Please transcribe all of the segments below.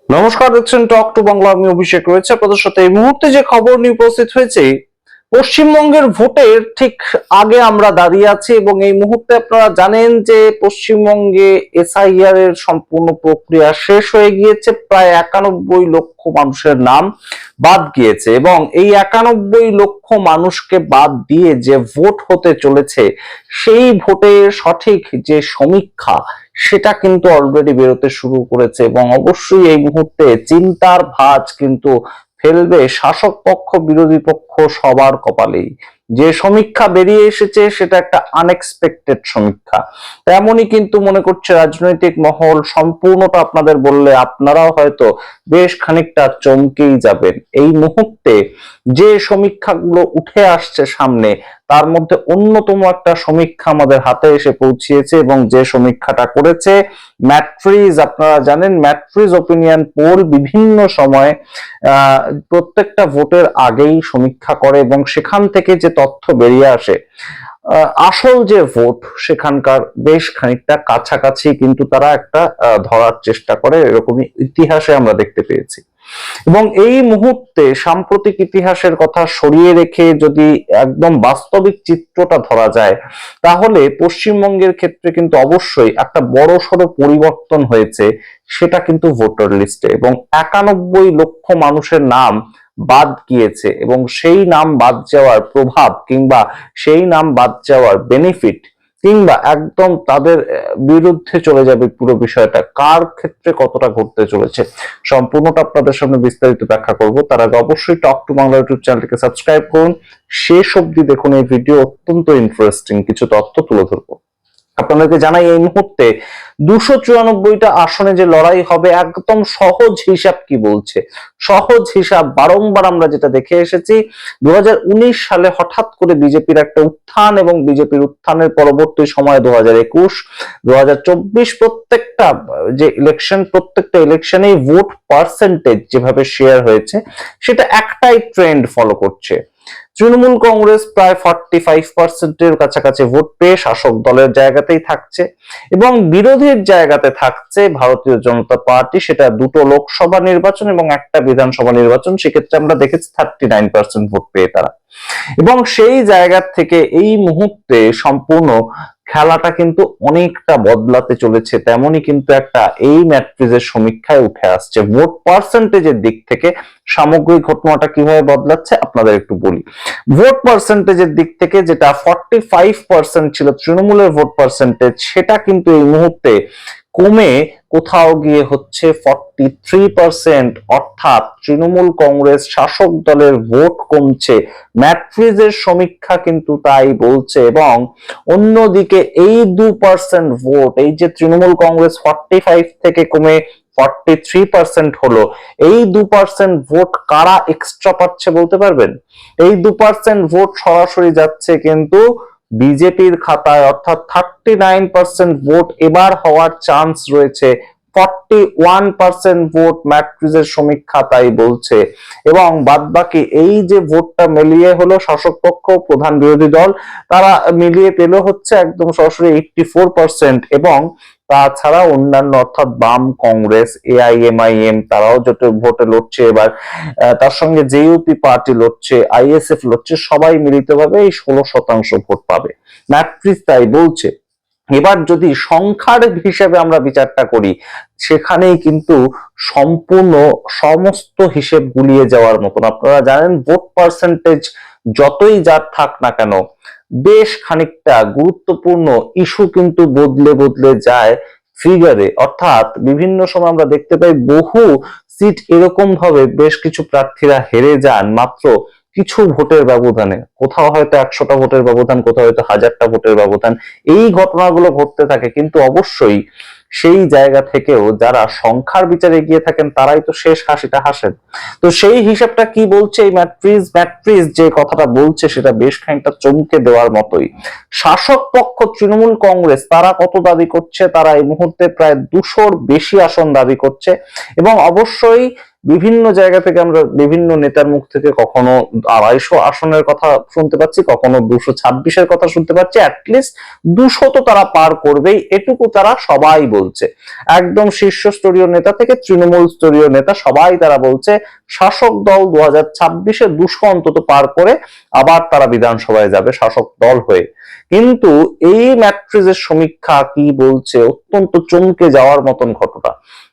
নমস্কার, দেখছেন talk to Bangla. আমি অভিষেক রয়েছে আপনাদের সাথে। এই মুহূর্তে যে খবর নিয়ে উপস্থিত হয়েছে, পশ্চিমবঙ্গের ভোটের ঠিক আগে আমরা দাঁড়িয়ে আছি এবং এই মুহূর্তে আপনারা জানেন যে পশ্চিমবঙ্গে এসআইআর এর সম্পূর্ণ প্রক্রিয়া শেষ হয়ে গিয়েছে। প্রায় 91 লক্ষ মানুষের নাম বাদ গিয়েছে এবং এই 91 লক্ষ মানুষকে বাদ দিয়ে যে ভোট হতে চলেছে, সেই ভোটের সঠিক যে সমীক্ষা সেটা কিন্তু অলরেডি বেরোতে শুরু করেছে এবং অবশ্যই এই মুহূর্তে চিন্তার ভাঁজ কিন্তু ফেলবে শাসক পক্ষ বিরোধী পক্ষ সবার কপালেই। যে সমীক্ষা বেরিয়ে এসেছে সেটা একটা আনএক্সপেক্টেড সমীক্ষা, তেমনই কিন্তু মনে করছে রাজনৈতিক মহল। সম্পূর্ণটা আপনাদের বললে আপনারাও হয়তো বেশ খানিকটা চমকেই যাবেন। এই মুহূর্তে যে সমীক্ষাগুলো উঠে আসছে সামনে, তার মধ্যে অন্যতম একটা সমীক্ষা আমাদের হাতে এসে পৌঁছিয়েছে এবং যে সমীক্ষাটা করেছে ম্যাট্রিজ। আপনারা জানেন ম্যাট্রিজ ওপিনিয়ন পোল বিভিন্ন সময় প্রত্যেকটা ভোটের আগেই সমীক্ষা করে এবং সেখান থেকে যে তথ্য বেরিয়ে আসে, আসল যে ভোট সেখানকার বেশ খানিকটা কাছাকাছি কিন্তু তারা একটা ধরার চেষ্টা করে, এরকমই ইতিহাসে আমরা দেখতে পেয়েছি। এবং এই মুহূর্তে সাম্প্রতিক ইতিহাসের কথা সরিয়ে রেখে যদি একদম বাস্তবিক চিত্রটা ধরা যায়, তাহলে পশ্চিমবঙ্গের ক্ষেত্রে কিন্তু অবশ্যই একটা বড়সড় পরিবর্তন হয়েছে। সেটা কিন্তু ভোটার লিস্টে এবং 91 লক্ষ মানুষের নাম বাদ গিয়েছে এবং সেই নাম বাদ যাওয়ার প্রভাব কিংবা সেই নাম বাদ যাওয়ার বেনিফিট কিংবা একদম তাদের বিরুদ্ধে চলে যাবে পুরো বিষয়টা কার ক্ষেত্রে কতটা ঘটতে চলেছে, সম্পূর্ণটা আপনাদের সামনে বিস্তারিত ব্যাখ্যা করব। তার আগে অবশ্যই টক টু বাংলা ইউটিউব চ্যানেলটিকে সাবস্ক্রাইব করুন। শেষ অবধি দেখুন, এই ভিডিও অত্যন্ত ইন্টারেস্টিং কিছু তথ্য তুলে ধরবো। আপনাদেরকে জানাই এই মুহূর্তে 294টা আসনে যে লড়াই হবে, একদম সহজ হিসাব কি বলছে। সহজ হিসাব বারংবার আমরা যেটা দেখে এসেছি, 2019 সালে হঠাৎ করে বিজেপির একটা উত্থান এবং বিজেপির উত্থানের পরবর্তী সময় 2021, 2024 প্রত্যেকটা যে ইলেকশন, প্রত্যেকটা ইলেকশনেই ভোট পার্সেন্টেজ যেভাবে শেয়ার হয়েছে সেটা একটাই ট্রেন্ড ফলো করছে। তৃণমূল কংগ্রেস প্রায় 45%-এর কাছাকাছি ভোট পেয়ে শাসক দলের জায়গাতেই থাকছে এবং বিরোধীর জায়গাতে থাকছে ভারতীয় জনতা পার্টি। সেটা দুটো লোকসভা নির্বাচন এবং একটা বিধানসভা নির্বাচন, সেক্ষেত্রে আমরা দেখেছি 39% ভোট পেয়ে তারা। এবং সেই জায়গা থেকে এই মুহূর্তে সম্পূর্ণ খেলাটা কিন্তু অনেকটা বদলাতে চলেছে। তেমনই কিন্তু একটা এই ম্যাট্রিজের সমীক্ষায় উঠে আসছে। ভোট পার্সেন্টেজের দিক থেকে সামগ্রিক ঘটনাটা কিভাবে বদলাচ্ছে আপনাদের একটু বলি। ভোট পার্সেন্টেজের দিক থেকে যেটা 45% ছিল তৃণমূলের ভোট পার্সেন্টেজ, সেটা কিন্তু এই মুহূর্তে কমে কোথাও গিয়ে হচ্ছে 43%। অর্থাৎ তৃণমূল কংগ্রেস শাসক দলের ভোট কমছে, ম্যাট্রিজের সমীক্ষা কিন্তু তাই বলছে। এবং অন্যদিকে এই 2% ভোট, এই যে তৃণমূল কংগ্রেস 45 থেকে কমে 43% হলো, এই 2% ভোট কারা এক্সট্রা পাচ্ছে বলতে পারবেন? এই 2% ভোট সরাসরি যাচ্ছে কিন্তু বিজেপির খাতায়, অর্থাৎ 39% ভোট এবার হওয়ার চান্স রয়েছে। 41% ভোট ম্যাট্রিজের সমীক্ষা তাই বলছে। এবং বাদবাকি এই যে ভোটটা মিলিয়ে হলো শাসক পক্ষ প্রধান বিরোধী দল, তারা মিলিয়ে পেল হচ্ছে একদম সরাসরি 84%। এবং তাছাড়া অন্যান্য অর্থাৎ বাম, কংগ্রেস, এআইএমআইএম তারাও যত ভোটে লড়ছে এবার, তার সঙ্গে জেইউপি পার্টি লড়ছে, আইএসএফ লড়ছে, সবাই মিলিতভাবে এই 16% ভোট পাবে, ম্যাট্রিক্স তাই বলছে। এবার যদি সংখ্যার হিসেবে আমরা বিচারটা করি, সেখানেই কিন্তু সম্পূর্ণ সমস্ত হিসেব গুলিয়ে যাওয়ার মতন। আপনারা জানেন ভোট পার্সেন্টেজ যতই যার থাক না কেন, বেশ খানিকটা গুরুত্বপূর্ণ ইস্যু কিন্তু বদলে বদলে যায় ফিগারে। অর্থাৎ বিভিন্ন সময় আমরা দেখতে পাই বহু সিট এরকম ভাবে বেশ কিছু প্রার্থীরা হেরে যান মাত্র কিছু ভোটের ব্যবধানে। কোথাও হয়তো 100টা ভোটের ব্যবধান, কোথাও হয়তো 1000টা ভোটের ব্যবধান, এই ঘটনাগুলো ঘটতে থাকে। কিন্তু অবশ্যই সেই জায়গা থেকেও যারা সংখ্যার বিচারে এগিয়ে থাকেন তারাই তো শেষ হাসিটা হাসেন। তো সেই হিসাবটা কি বলছে এই ম্যাট্রিজ যে কথাটা বলছে সেটা বেশ খানিকটা চমকে দেওয়ার মতোই। শাসক পক্ষ তৃণমূল কংগ্রেস তারা কত দাবি করছে? তারা এই মুহূর্তে প্রায় 200-র বেশি আসন দাবি করছে এবং অবশ্যই বিভিন্ন জায়গা থেকে আমরা বিভিন্ন নেতার মুখ থেকে কখনো 250 আসনের কথা শুনতে পাচ্ছি, কখনো 226-এর কথা শুনতে পাচ্ছি। অ্যাটলিস্ট 200 তো তারা পার করবেই, এটুকু তারা সবাই বলছে। একদম শীর্ষস্তরীয় নেতা থেকে তৃণমূল স্তরীয় নেতা সবাই তারা বলছে শাসক দল 2026-এ 200 অন্তত পার করে আবার তারা বিধানসভায় যাবে শাসক দল হয়ে। কিন্তু এই ম্যাট্রিজের সমীক্ষা কি বলছে, অত্যন্ত চমকে যাওয়ার মতন ঘটনা।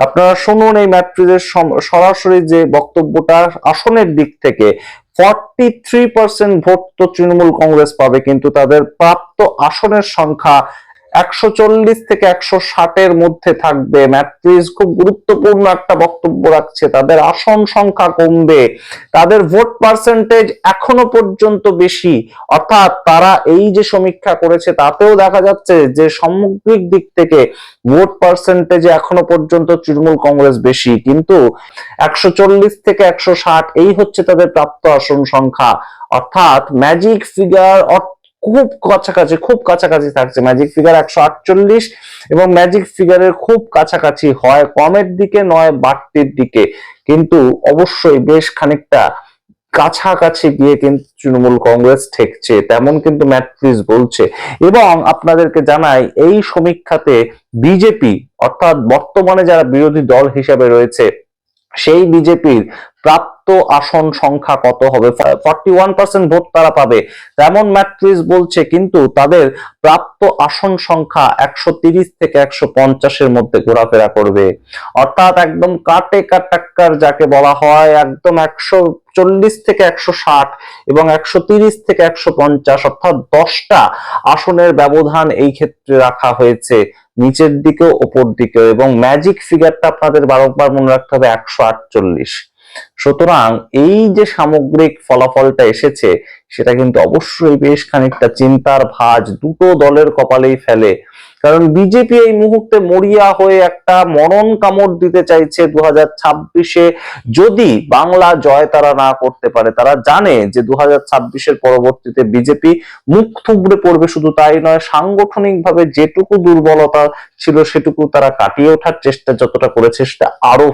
আপনারা শুনুন এই ম্যাট্রিজের সরাসরি যে বক্তব্যটা আসনের দিক থেকে। 43% ভোট তো তৃণমূল কংগ্রেস পাবে, কিন্তু তাদের প্রাপ্ত আসনের সংখ্যা 140 থেকে 160-এর মধ্যে থাকবে। ম্যাট্রিজ খুব গুরুত্বপূর্ণ একটা বক্তব্য রাখছে, তাদের আসন সংখ্যা কমবে, তাদের ভোট পার্সেন্টেজ এখনো পর্যন্ত বেশি। অর্থাৎ তারা এই যে সমীক্ষা করেছে তাতেও দেখা যাচ্ছে যে সামগ্রিক দিক থেকে ভোট পার্সেন্টেজে এখনো পর্যন্ত তৃণমূল কংগ্রেস বেশি, কিন্তু 140 থেকে 160 এই হচ্ছে তাদের প্রাপ্ত আসন সংখ্যা। অর্থাৎ ম্যাজিক ফিগার খুব কাছাকাছি থাকছে। ম্যাজিক ফিগার 148 এবং ম্যাজিক ফিগারের খুব কাছাকাছি, হয় কমের দিকে নয় বাড়তির দিকে, কিন্তু অবশ্যই বেশ খানিকটা কাছাকাছি গিয়ে কিন্তু তৃণমূল কংগ্রেস ঠেকছে, তেমন কিন্তু ম্যাট্রিজ বলছে। এবং আপনাদেরকে জানাই এই সমীক্ষাতে বিজেপি অর্থাৎ বর্তমানে যারা বিরোধী দল হিসেবে রয়েছে সেই বিজেপির প্রাপ্ত আসন সংখ্যা কত হবে। 41% ভোট তারা পাবে তেমন ম্যাট্রিজ বলছে, কিন্তু তাদের প্রাপ্ত আসন সংখ্যা 130 থেকে 150-এর মধ্যে ঘোরাফেরা করবে। অর্থাৎ একদম কাটে কাটাক্কার যাকে বলা হয়, একদম 140 থেকে 160 এবং 130 থেকে 150, অর্থাৎ 10টা আসনের ব্যবধান এই ক্ষেত্রে রাখা হয়েছে, নিচের দিকেও ওপর দিকেও। এবং ম্যাজিক ফিগারটা আপনাদের বারবার মনে রাখতে হবে 148। সুতরাং এই যে সামগ্রিক ফলাফলটা এসেছে সেটা কিন্তু অবশ্যই বেশ খানিকটা চিন্তার ভাঁজ দুটো দলের কপালেই ফেলে। কারণ বিজেপি এই মুহূর্তে মরিয়া হয়ে একটা মরণ কামড় দিতে চাইছে 2026-এ, যদি বাংলা জয় তারা না করতে পারে। তারা জানে যে 2026-এর পরবর্তীতে বিজেপি মুখ থুবড়ে পড়বে, শুধু তাই নয় সাংগঠনিক ভাবে যেটুকু দুর্বলতা ছিল সেটুকু তারা কাটিয়ে ওঠার চেষ্টা যতটা করেছে সেটা আরো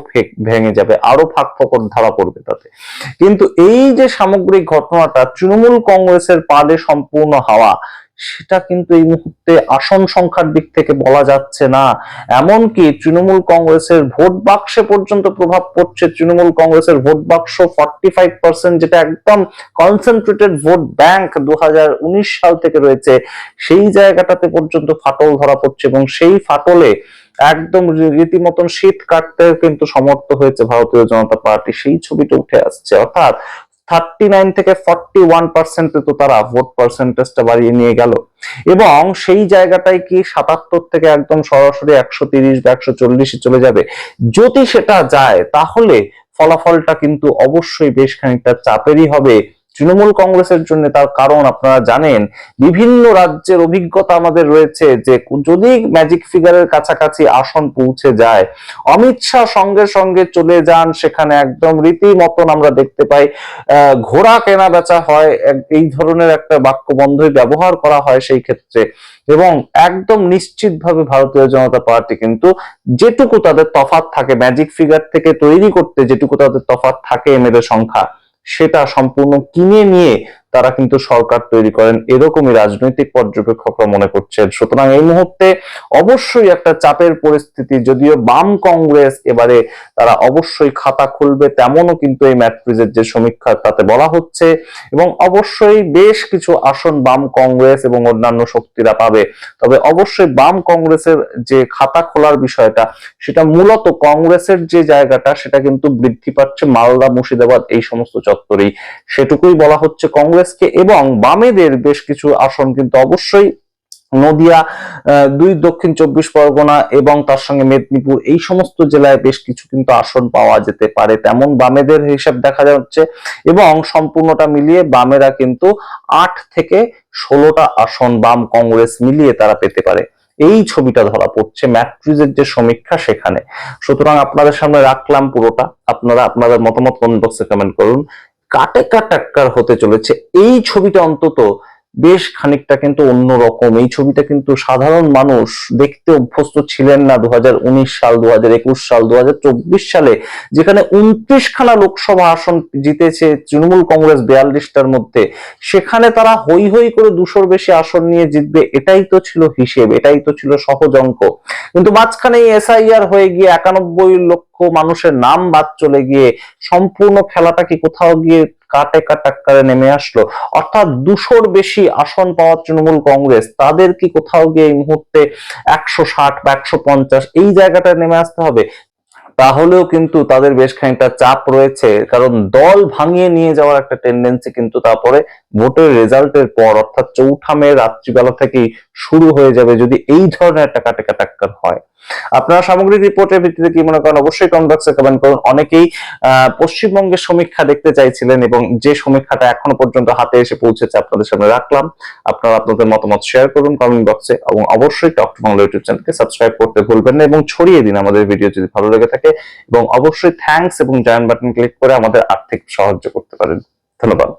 ভেঙে যাবে, আরো ফাঁক ফোকর ধরা পড়বে তাতে। কিন্তু এই যে সামগ্রিক ঘটনাটা তৃণমূল কংগ্রেসের পালে সম্পূর্ণ হাওয়া, সেটা কিন্তু এই মুহূর্তে আসন সংখ্যার দিক থেকে বলা যাচ্ছে না। এমনকি তৃণমূল কংগ্রেসের ভোট বাক্সে পর্যন্ত প্রভাব পড়ছে। তৃণমূল কংগ্রেসের ভোট বাক্স 45%, যেটা একদম কনসেন্ট্রেটেড ভোট ব্যাংক 2019 সাল থেকে রয়েছে, সেই জায়গাটাতে পর্যন্ত ফাটল ধরা পড়ছে। এবং সেই ফাটলে একদম রীতিমতন শীত কাটতে কিন্তু সমর্থ হয়েছে ভারতীয় জনতা পার্টি, সেই ছবিটা উঠে আসছে। অর্থাৎ 39 থেকে 41% তো তারা ভোট পার্সেন্টেজটা বাড়িয়ে নিয়ে গেল। এবং সেই জায়গাটায় কি 77 থেকে একদম সরাসরি 130 বা 140-এ চলে যাবে। যদি সেটা যায় তাহলে ফলাফলটা কিন্তু অবশ্যই বেশ খানিকটা চাপেরই হবে তৃণমূল কংগ্রেসের জন্য। তার কারণ আপনারা জানেন বিভিন্ন রাজ্যের অভিজ্ঞতা আমাদের রয়েছে যে যদি ম্যাজিক ফিগারের কাছাকাছি আসন পৌঁছে যায়, অমিত শাহ সঙ্গে সঙ্গে চলে যান সেখানে, একদম রীতিমতন আমরা দেখতে পাই ঘোড়া কেনা বেচা হয়, এই ধরনের একটা বাক্যবন্ধই ব্যবহার করা হয় সেই ক্ষেত্রে। এবং একদম নিশ্চিতভাবে ভারতীয় জনতা পার্টি কিন্তু যেটুকু তাদের তফাৎ থাকে ম্যাজিক ফিগার থেকে তৈরি করতে, যেটুকু তাদের তফাৎ থাকে এমএলএ সংখ্যা, সেটা সম্পূর্ণ কিনে নিয়ে তারা কিন্তু সরকার তৈরি করেন, এরকমই রাজনৈতিক পর্যবেক্ষকরা মনে করছেন। সুতরাং এই মুহূর্তে অবশ্যই একটা চাপের পরিস্থিতি। যদিও বাম কংগ্রেস এবারে তারা অবশ্যই খাতা খুলবে, তেমনও কিন্তু এই ম্যাট্রিজের যে সমীক্ষা তাতে বলা হচ্ছে। এবং অবশ্যই বেশ কিছু আসন বাম কংগ্রেস এবং অন্যান্য শক্তিরা পাবে। তবে অবশ্যই বাম কংগ্রেসের যে খাতা খোলার বিষয়টা, সেটা মূলত কংগ্রেসের যে জায়গাটা সেটা কিন্তু বৃদ্ধি পাচ্ছে মালদা, মুর্শিদাবাদ এই সমস্ত চত্বরেই, সেটুকুই বলা হচ্ছে কংগ্রেসকে। এবং বামেদের বেশ কিছু আসন কিন্তু অবশ্যই নদিয়া, 2 দক্ষিণ 24 পরগনা এবং তার সঙ্গে মেদিনীপুর, এই সমস্ত জেলায় বেশ কিছু কিন্তু আসন পাওয়া যেতে পারে, তেমন বামেদের হিসাব দেখা যাচ্ছে। এবং সম্পূর্ণটা মিলিয়ে বামেরা কিন্তু 8 থেকে 16টা আসন বাম কংগ্রেস মিলিয়ে তারা পেতে পারে, এই ছবিটা ধরা পড়ছে ম্যাট্রিজের যে সমীক্ষা সেখানে। সুতরাং আপনাদের সামনে রাখলাম পুরোটা, আপনারা আপনাদের মতামত কমেন্ট বক্সে কমেন্ট করুন। কাটে কাটাক্কার হতে চলেছে এই ছবিটা অন্তত বেশ খানিকটা কিন্তু অন্যরকম। এই ছবিটা কিন্তু সাধারণ মানুষ দেখতে অভ্যস্ত ছিলেন না 2019 সাল, 2021 সাল, 2024 সালে, যেখানে 29খানা লোকসভা আসন জিতেছে তৃণমূল কংগ্রেস 42টার মধ্যে, সেখানে তারা হই হই করে 200-র বেশি আসন নিয়ে জিতবে, এটাই তো ছিল হিসেব, এটাই তো ছিল সহজ অঙ্ক। কিন্তু মাঝখানে এসআইআর হয়ে গিয়ে 91 লক্ষ মানুষের নাম বাদ চলে গিয়ে সম্পূর্ণ খেলাটা কি কোথাও গিয়ে কাটে কাটাক্কারে নেমে আসলো। অর্থাৎ 200-র বেশি আসন পাওয়া তৃণমূল কংগ্রেস, তাদের কি কোথাও গিয়ে এই মুহূর্তে 160 বা 150 এই জায়গাটায় নেমে আসতে হবে? তাহলেও কিন্তু তাদের বেশ খানিকটা চাপ রয়েছে, কারণ দল ভাঙিয়ে নিয়ে যাওয়ার একটা টেন্ডেন্সি কিন্তু তারপরে ভোটের রেজাল্টের পর অর্থাৎ 4 মে রাত্রিবেলা থেকেই শুরু হয়ে যাবে যদি এই ধরনের একটা কাটাকাটাক্কার হয়। আপনারা সামগ্রিক রিপোর্টের ভিত্তিতে কি মনে করেন অবশ্যই কমেন্ট বক্সে কমেন্ট করুন। অনেকেই পশ্চিমবঙ্গের সমীক্ষা দেখতে চাইছিলেন এবং যে সমীক্ষাটা এখনো পর্যন্ত হাতে এসে পৌঁছেছে আপনাদের সামনে রাখলাম। আপনারা আপনাদের মতামত শেয়ার করুন কমেন্ট বক্সে এবং অবশ্যই টক টু বাংলা ইউটিউব চ্যানেলকে সাবস্ক্রাইব করতে ভুলবেন না এবং ছড়িয়ে দিন আমাদের ভিডিও যদি ভালো লেগে থাকে, এবং অবশ্যই থ্যাঙ্কস এবং জয়েন বাটন ক্লিক করে আমাদের আর্থিক সাহায্য করতে পারেন। ধন্যবাদ।